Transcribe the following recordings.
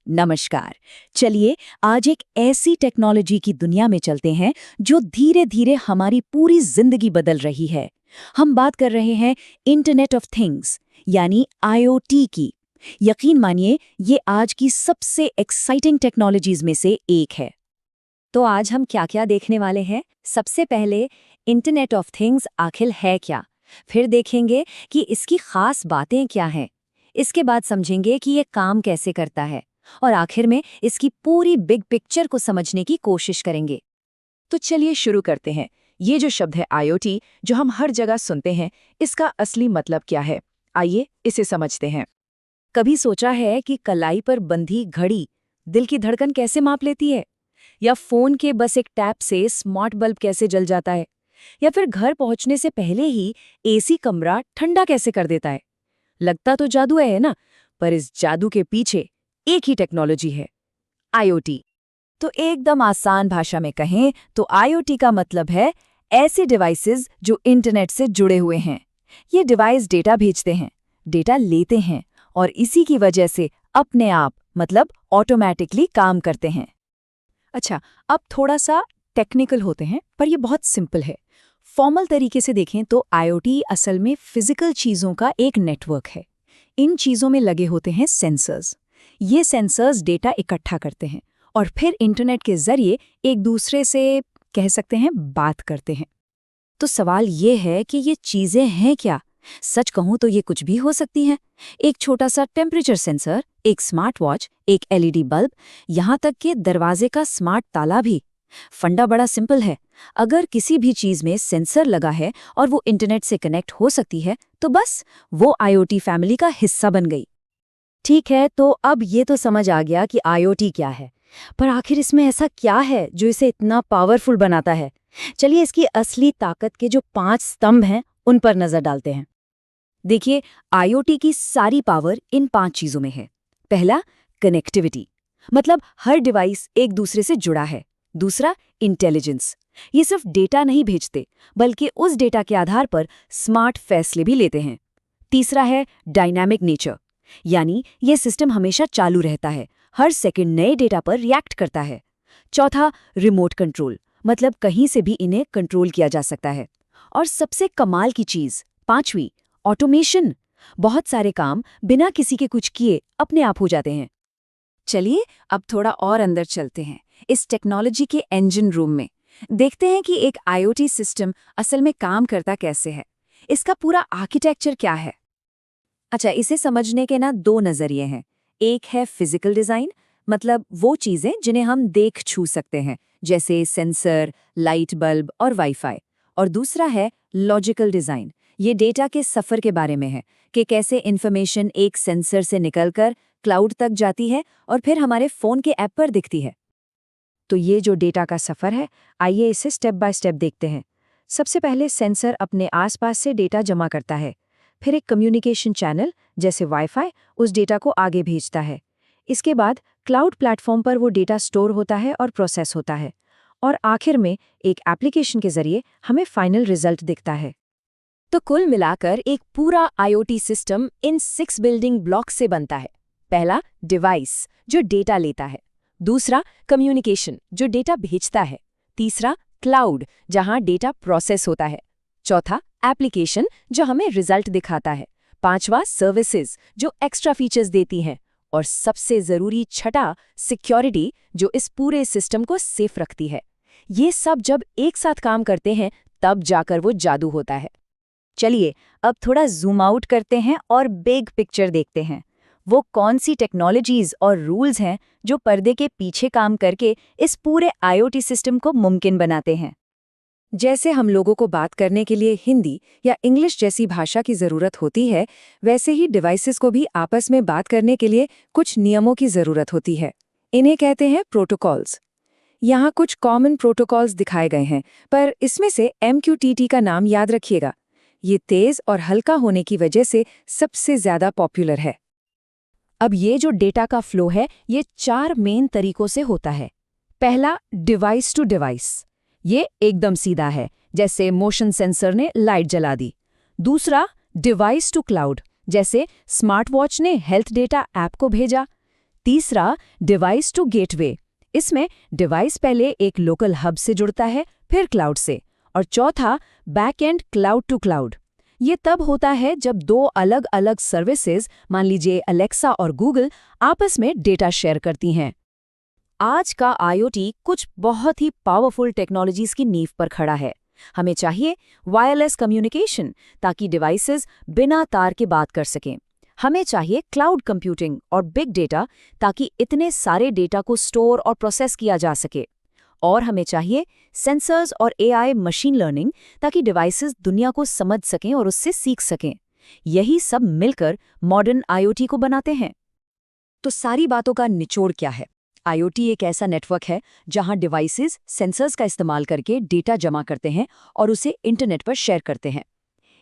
नमस्कार। चलिए आज एक ऐसी टेक्नोलॉजी की दुनिया में चलते हैं जो धीरे धीरे हमारी पूरी जिंदगी बदल रही है। हम बात कर रहे हैं इंटरनेट ऑफ थिंग्स यानी आईओटी की। यकीन मानिए ये आज की सबसे एक्साइटिंग टेक्नोलॉजीज में से एक है। तो आज हम क्या क्या देखने वाले हैं? सबसे पहले इंटरनेट ऑफ थिंग्स आखिर है क्या, फिर देखेंगे कि इसकी खास बातें क्या हैं। इसके बाद समझेंगे कि ये काम कैसे करता है और आखिर में इसकी पूरी बिग पिक्चर को समझने की कोशिश करेंगे। तो चलिए शुरू करते हैं। ये जो शब्द है आईओटी, जो हम हर जगह सुनते हैं, इसका असली मतलब क्या है? आइए इसे समझते हैं। कभी सोचा है कि कलाई पर बंधी घड़ी दिल की धड़कन कैसे माप लेती है? या फोन के बस एक टैप से स्मार्ट बल्ब कैसे जल जाता है? या फिर घर पहुंचने से पहले ही एसी कमरा ठंडा कैसे कर देता है? लगता तो जादू है ना, पर इस जादू के पीछे एक ही टेक्नोलॉजी है, आईओटी। तो एकदम आसान भाषा में कहें तो आईओटी का मतलब है ऐसे डिवाइसेस जो इंटरनेट से जुड़े हुए हैं। ये डिवाइस डेटा भेजते हैं, डेटा लेते हैं और इसी की वजह से अपने आप मतलब ऑटोमेटिकली काम करते हैं। अच्छा, अब थोड़ा सा टेक्निकल होते हैं, पर ये बहुत सिंपल है। फॉर्मल तरीके से देखें तो आईओटी असल में फिजिकल चीज़ों का एक नेटवर्क है। इन चीज़ों में लगे होते हैं सेंसर्स। ये सेंसर्स डेटा इकट्ठा करते हैं और फिर इंटरनेट के जरिए एक दूसरे से कह सकते हैं बात करते हैं। तो सवाल ये है कि ये चीजें हैं क्या? सच कहूं तो ये कुछ भी हो सकती हैं। एक छोटा सा टेम्परेचर सेंसर, एक स्मार्ट वॉच, एक एलईडी बल्ब, यहाँ तक कि दरवाजे का स्मार्ट ताला भी। फंडा बड़ा सिंपल है। अगर किसी भी चीज में सेंसर लगा है और वो इंटरनेट से कनेक्ट हो सकती है तो बस वो आईओटी फैमिली का हिस्सा बन गई। ठीक है, तो अब ये तो समझ आ गया कि आईओटी क्या है, पर आखिर इसमें ऐसा क्या है जो इसे इतना पावरफुल बनाता है? चलिए इसकी असली ताकत के जो 5 स्तंभ हैं उन पर नजर डालते हैं। देखिए, आईओटी की सारी पावर इन 5 चीजों में है। पहला, कनेक्टिविटी, मतलब हर डिवाइस एक दूसरे से जुड़ा है। दूसरा, इंटेलिजेंस, ये सिर्फ डेटा नहीं भेजते बल्कि उस डेटा के आधार पर स्मार्ट फैसले भी लेते हैं। तीसरा है डायनामिक नेचर, यानी ये सिस्टम हमेशा चालू रहता है, हर सेकंड नए डेटा पर रिएक्ट करता है। चौथा, रिमोट कंट्रोल, मतलब कहीं से भी इन्हें कंट्रोल किया जा सकता है। और सबसे कमाल की चीज, पांचवी, ऑटोमेशन, बहुत सारे काम बिना किसी के कुछ किए अपने आप हो जाते हैं। चलिए अब थोड़ा और अंदर चलते हैं, इस टेक्नोलॉजी के इंजन रूम में। देखते हैं कि एक आईओटी सिस्टम असल में काम करता कैसे है। इसका पूरा आर्किटेक्चर क्या है? अच्छा, इसे समझने के 2 नजरिए हैं। एक है फिजिकल डिजाइन, मतलब वो चीजें जिन्हें हम देख छू सकते हैं, जैसे सेंसर, लाइट बल्ब और वाईफाई। और दूसरा है लॉजिकल डिजाइन। ये डेटा के सफर के बारे में है कि कैसे इन्फॉर्मेशन एक सेंसर से निकलकर क्लाउड तक जाती है और फिर हमारे फोन के ऐप पर दिखती है। तो ये जो डेटा का सफर है, आइए इसे स्टेप बाय स्टेप देखते हैं। सबसे पहले सेंसर अपने आसपास से डेटा जमा करता है, फिर एक कम्युनिकेशन चैनल जैसे वाईफाई उस डेटा को आगे भेजता है। इसके बाद क्लाउड प्लेटफॉर्म पर वो डेटा स्टोर होता है और प्रोसेस होता है, और आखिर में एक एप्लीकेशन के जरिए हमें फाइनल रिजल्ट दिखता है। तो कुल मिलाकर एक पूरा IoT system in 6 building blocks से बनता है। पहला, डिवाइस जो डेटा लेता है। दूसरा, कम्युनिकेशन जो डेटा भेजता है। तीसरा, क्लाउड जहां डेटा प्रोसेस होता है। चौथा, एप्लीकेशन जो हमें रिजल्ट दिखाता है। पांचवा, सर्विसेज जो एक्स्ट्रा फीचर्स देती हैं। और सबसे जरूरी छठा, सिक्योरिटी जो इस पूरे सिस्टम को सेफ रखती है। ये सब जब एक साथ काम करते हैं तब जाकर वो जादू होता है। चलिए अब थोड़ा जूम आउट करते हैं और बिग पिक्चर देखते हैं। वो कौन सी टेक्नोलॉजीज और रूल्स हैं जो पर्दे के पीछे काम करके इस पूरे आईओटी सिस्टम को मुमकिन बनाते हैं। जैसे हम लोगों को बात करने के लिए हिंदी या इंग्लिश जैसी भाषा की ज़रूरत होती है, वैसे ही डिवाइसेस को भी आपस में बात करने के लिए कुछ नियमों की ज़रूरत होती है। इन्हें कहते हैं प्रोटोकॉल्स। यहाँ कुछ कॉमन प्रोटोकॉल्स दिखाए गए हैं, पर इसमें से MQTT का नाम याद रखिएगा। ये तेज़ और हल्का होने की वजह से सबसे ज़्यादा पॉपुलर है। अब ये जो डेटा का फ्लो है, ये 4 मेन तरीकों से होता है। पहला, डिवाइस टू डिवाइस। ये एकदम सीधा है, जैसे मोशन सेंसर ने लाइट जला दी। दूसरा, डिवाइस टू क्लाउड, जैसे स्मार्ट वॉच ने हेल्थ डेटा ऐप को भेजा। तीसरा, डिवाइस टू गेटवे। इसमें डिवाइस पहले एक लोकल हब से जुड़ता है, फिर क्लाउड से। और चौथा, बैकएंड क्लाउड टू क्लाउड। ये तब होता है जब दो अलग अलग सर्विसेज, मान लीजिए अलेक्सा और गूगल, आपस में डेटा शेयर करती हैं। आज का आईओटी कुछ बहुत ही पावरफुल टेक्नोलॉजीज की नींव पर खड़ा है। हमें चाहिए वायरलेस कम्युनिकेशन ताकि डिवाइसेस बिना तार के बात कर सकें। हमें चाहिए क्लाउड कंप्यूटिंग और बिग डेटा ताकि इतने सारे डेटा को स्टोर और प्रोसेस किया जा सके। और हमें चाहिए सेंसर्स और एआई मशीन लर्निंग ताकि डिवाइसेस दुनिया को समझ सकें और उससे सीख सकें। यही सब मिलकर मॉडर्न आईओटी को बनाते हैं। तो सारी बातों का निचोड़ क्या है? आईओटी एक ऐसा नेटवर्क है जहां डिवाइसेस सेंसर्स का इस्तेमाल करके डेटा जमा करते हैं और उसे इंटरनेट पर शेयर करते हैं।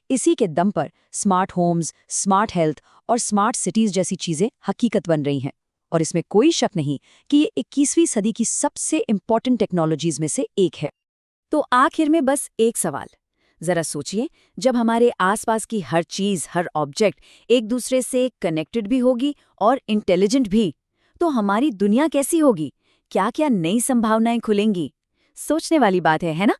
इसी के दम पर स्मार्ट होम्स, स्मार्ट हेल्थ और स्मार्ट सिटीज जैसी चीजें हकीकत बन रही हैं। और इसमें कोई शक नहीं कि ये 21वीं सदी की सबसे इम्पॉर्टेंट टेक्नोलॉजीज में से एक है। तो आखिर में बस एक सवाल, जरा सोचिए, जब हमारे आसपास की हर चीज, हर ऑब्जेक्ट एक दूसरे से कनेक्टेड भी होगी और इंटेलिजेंट भी, तो हमारी दुनिया कैसी होगी? क्या क्या नई संभावनाएं खुलेंगी? सोचने वाली बात है ना?